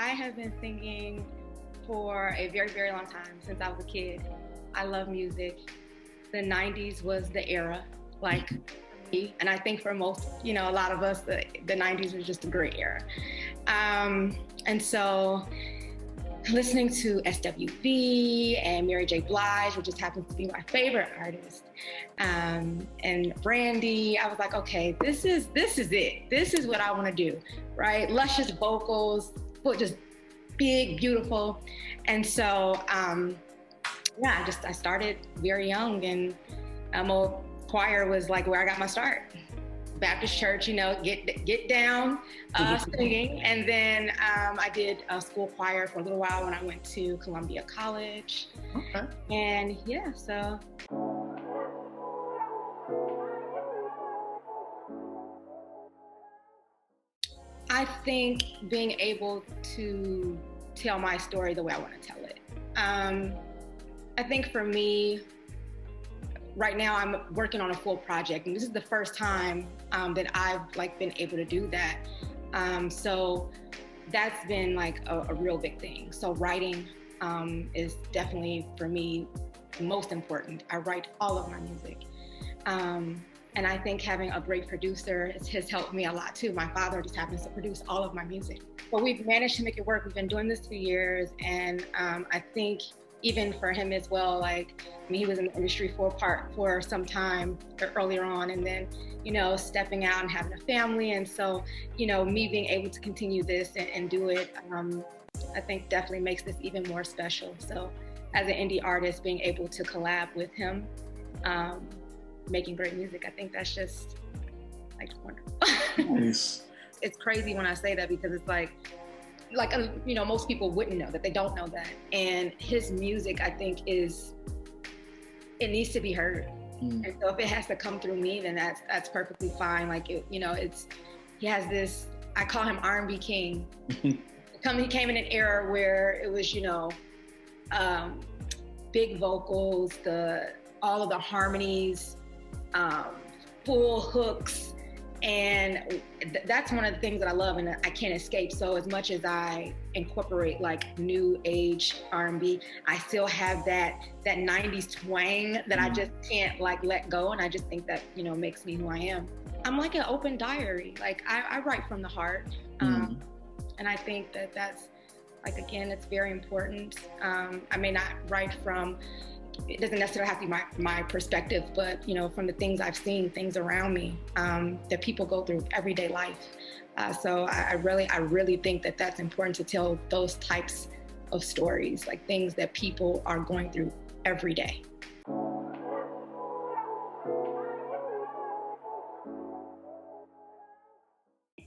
I have been singing for a very, very long time, since I was a kid. I love music. The 90s was the era, like, for me. And I think for most, a lot of us, the 90s was just a great era. And so listening to SWV and Mary J Blige, which just happens to be my favorite artist, and Brandy, I was like, okay, this is it. This is what I want to do, right? Luscious vocals, just big, beautiful. And so, I started very young, and choir was like where I got my start. Baptist church, get down singing. And then I did a school choir for a little while when I went to Columbia College. Okay. And so. I think being able to tell my story the way I want to tell it. I think for me, right now I'm working on a full project, and this is the first time that I've been able to do that. So that's been a real big thing. So writing is definitely for me most important. I write all of my music. And I think having a great producer has helped me a lot too. My father just happens to produce all of my music. But we've managed to make it work. We've been doing this for years, and I think even for him as well, he was in the industry for some time earlier on, and then, stepping out and having a family. And so, me being able to continue this and do it, I think definitely makes this even more special. So as an indie artist, being able to collab with him, making great music, I think that's just wonderful. Nice. It's crazy when I say that, because it's most people wouldn't know that. They don't know that. And his music, I think, it needs to be heard. And so if it has to come through me, then that's perfectly fine. He has this, I call him R&B king. He came in an era where it was, big vocals, all of the harmonies, full hooks. And that's one of the things that I love and I can't escape. So as much as I incorporate new age R&B, I still have that 90s twang that I just can't let go. And I just think that, makes me who I am. I'm like an open diary. I write from the heart. And I think that that's again, it's very important. I may not write from, it doesn't necessarily have to be my perspective, but from the things I've seen, things around me that people go through everyday life. So I really think that that's important to tell those types of stories, things that people are going through every day.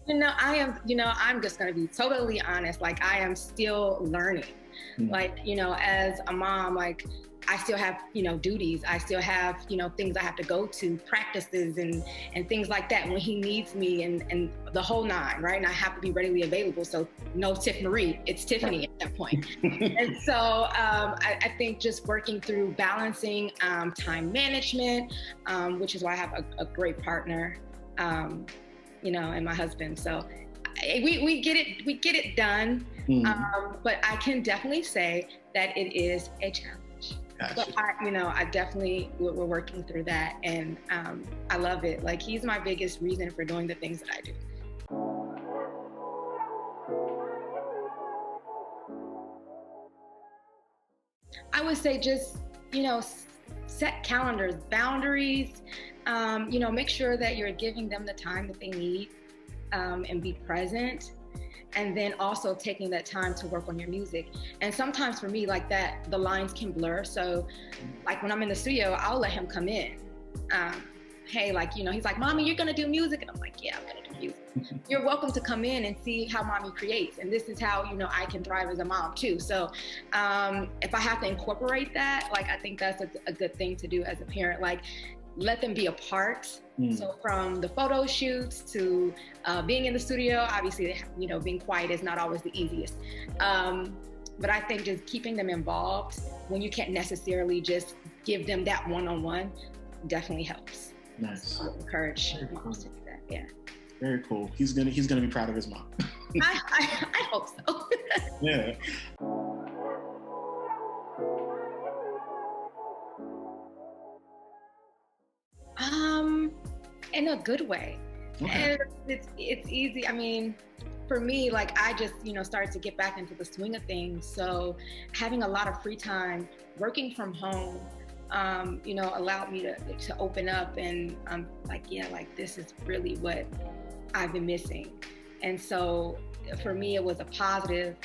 I'm just going to be totally honest. I am still learning. As a mom, I still have, duties. I still have, things I have to go to, practices and things like that when he needs me and the whole nine, right? And I have to be readily available. So no TiffMarie, it's Tiffany at that point. And so I think just working through balancing time management, which is why I have a great partner, and my husband. So we get it done. But I can definitely say that it is a challenge. Gotcha. But I definitely, we're working through that, and I love it. He's my biggest reason for doing the things that I do. I would say just, set calendars, boundaries, make sure that you're giving them the time that they need, and be present. And then also taking that time to work on your music. And sometimes for me, that, the lines can blur. So when I'm in the studio, I'll let him come in. Hey, he's like, Mommy, you're gonna do music? And I'm like, yeah, I'm gonna do music. You're welcome to come in and see how Mommy creates. And this is how, I can thrive as a mom too. So if I have to incorporate that, I think that's a good thing to do as a parent. Let them be a part. So from the photo shoots to being in the studio, obviously, being quiet is not always the easiest. But I think just keeping them involved when you can't necessarily just give them that one-on-one definitely helps. Nice. So encourage moms to do that. Yeah. Very cool. He's gonna be proud of his mom. I hope so. Yeah. In a good way. Okay. And it's easy. I mean, for me, like I just, started to get back into the swing of things. So having a lot of free time, working from home, allowed me to open up, and I'm like, yeah, like this is really what I've been missing. And so for me, it was a positive.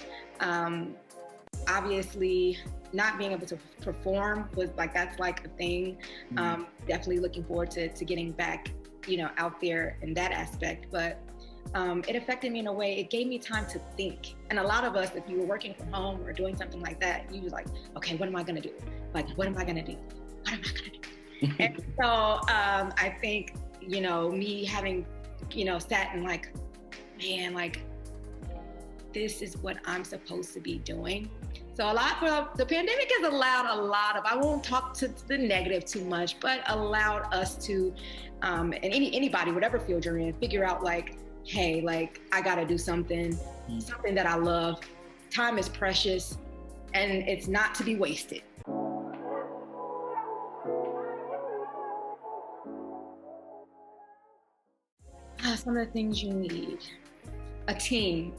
Obviously, not being able to perform was like, that's like a thing. Definitely looking forward to getting back, out there in that aspect. But it affected me in a way, it gave me time to think. And a lot of us, if you were working from home or doing something like that, you was like, okay, what am I gonna do? Like, what am I gonna do? What am I gonna do? And so I think, me having, sat and like, man, like, this is what I'm supposed to be doing. So the pandemic has allowed a lot of, I won't talk to the negative too much, but allowed us to, and anybody, whatever field you're in, figure out like, hey, like I gotta do something that I love. Time is precious and it's not to be wasted. Some of the things you need: a team,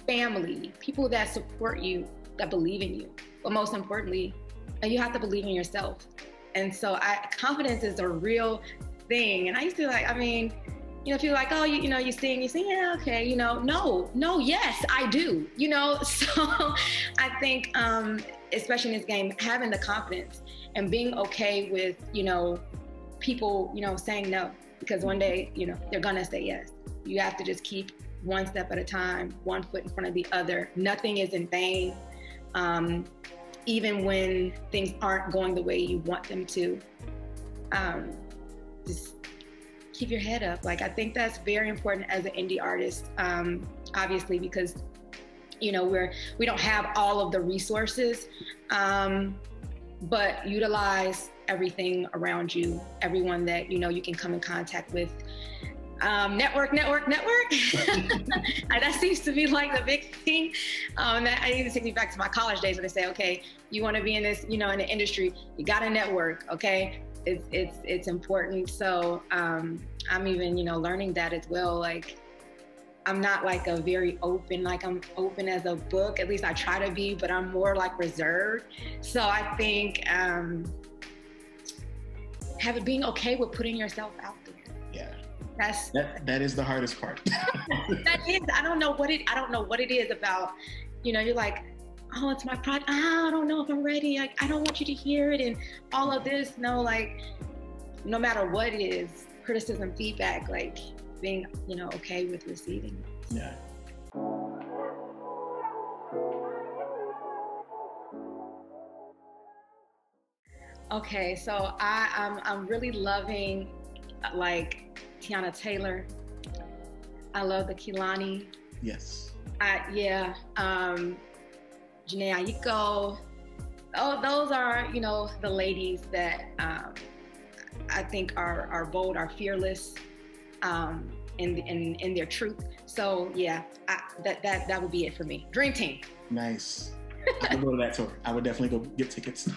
family, people that support you, that believe in you. But most importantly, you have to believe in yourself. And so confidence is a real thing. And I used to people like, oh, you sing, yeah, okay, no, yes, I do, So I think, especially in this game, having the confidence and being okay with, people, saying no, because one day, they're gonna say yes. You have to just keep one step at a time, one foot in front of the other. Nothing is in vain. Even when things aren't going the way you want them to, just keep your head up. Like, I think that's very important as an indie artist, obviously, because, we don't have all of the resources, but utilize everything around you, everyone that, you can come in contact with. Network. That seems to be like the big thing. That I even take me back to my college days when they say, okay, you want to be in this, in the industry, you got to network. Okay. It's important. So, I'm even, learning that as well. Like, I'm not like a very open, like I'm open as a book, at least I try to be, but I'm more like reserved. So I think, being okay with putting yourself out there. Yeah. That is the hardest part. That is, I don't know what it is about, you're like, oh, it's my project. I don't know if I'm ready. Like, I don't want you to hear it and all of this. No, like, no matter what it is, criticism, feedback, like being, okay with receiving. Yeah. Okay, so I'm really loving like Tiana Taylor. I love the Kehlani. Yes. Janae Aiko. Oh, those are, the ladies that I think are bold, are fearless, in their truth. So yeah, that would be it for me. Dream team. Nice. I would go to that tour. I would definitely go get tickets.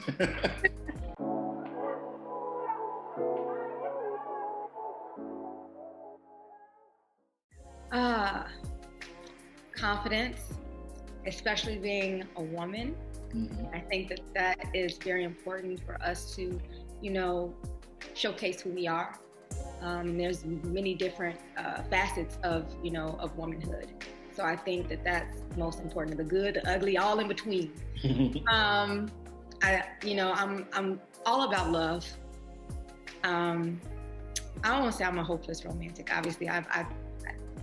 Confidence, especially being a woman. I think that is very important for us to, showcase who we are. There's many different facets of womanhood. So I think that's most important: the good, the ugly, all in between. I'm all about love. I don't want to say I'm a hopeless romantic. Obviously, I've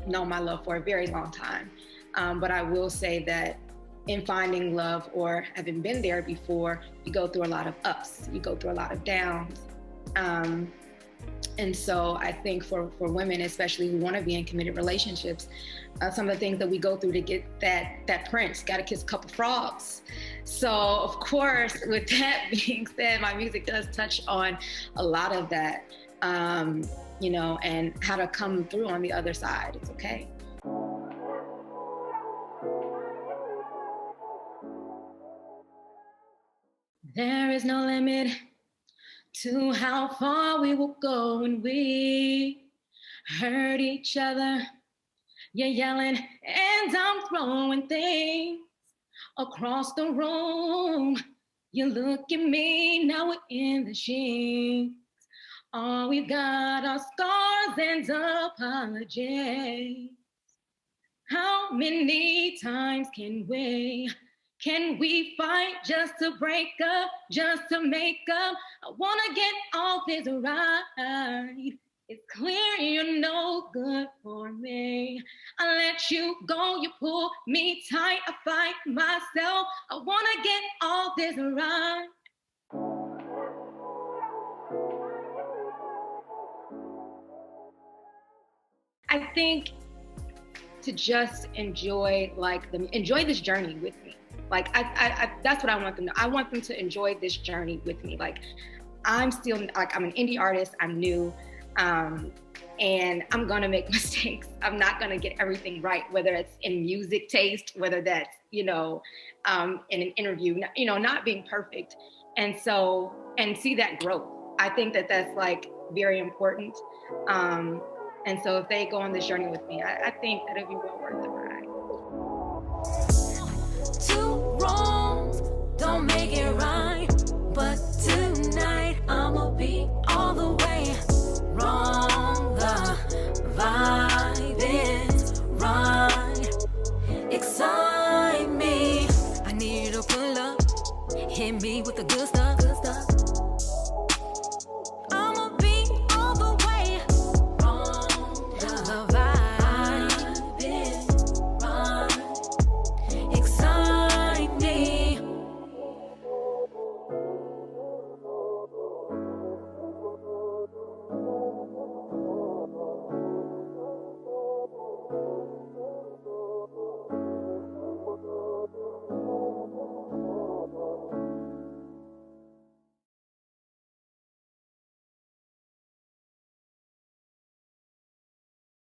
known my love for a very long time. But I will say that in finding love, or having been there before, you go through a lot of ups, you go through a lot of downs. And so I think for women, especially who want to be in committed relationships, some of the things that we go through to get that prince, got to kiss a couple frogs. So of course, with that being said, my music does touch on a lot of that, and how to come through on the other side. It's okay. is no limit to how far we will go when we hurt each other. You're yelling and I'm throwing things across the room. You look at me, now we're in the sheets. All we've got are scars and apologies. How many times can we fight just to break up, just to make up? I wanna get all this right. It's clear you're no good for me. I let you go, you pull me tight, I fight myself. I wanna get all this right. I think to just enjoy this journey with me. Like I that's what I want them to. I want them to enjoy this journey with me. Like I'm still I'm an indie artist. I'm new. And I'm gonna make mistakes. I'm not gonna get everything right, whether it's in music taste, whether that's, in an interview, not being perfect. And see that growth. I think that's like very important. And so if they go on this journey with me, I think that it'll be well worth the ride. Two wrongs don't make it right, but tonight I'ma be all the way wrong. The vibe is right. Excite me. I need you to pull up, hit me with the good stuff.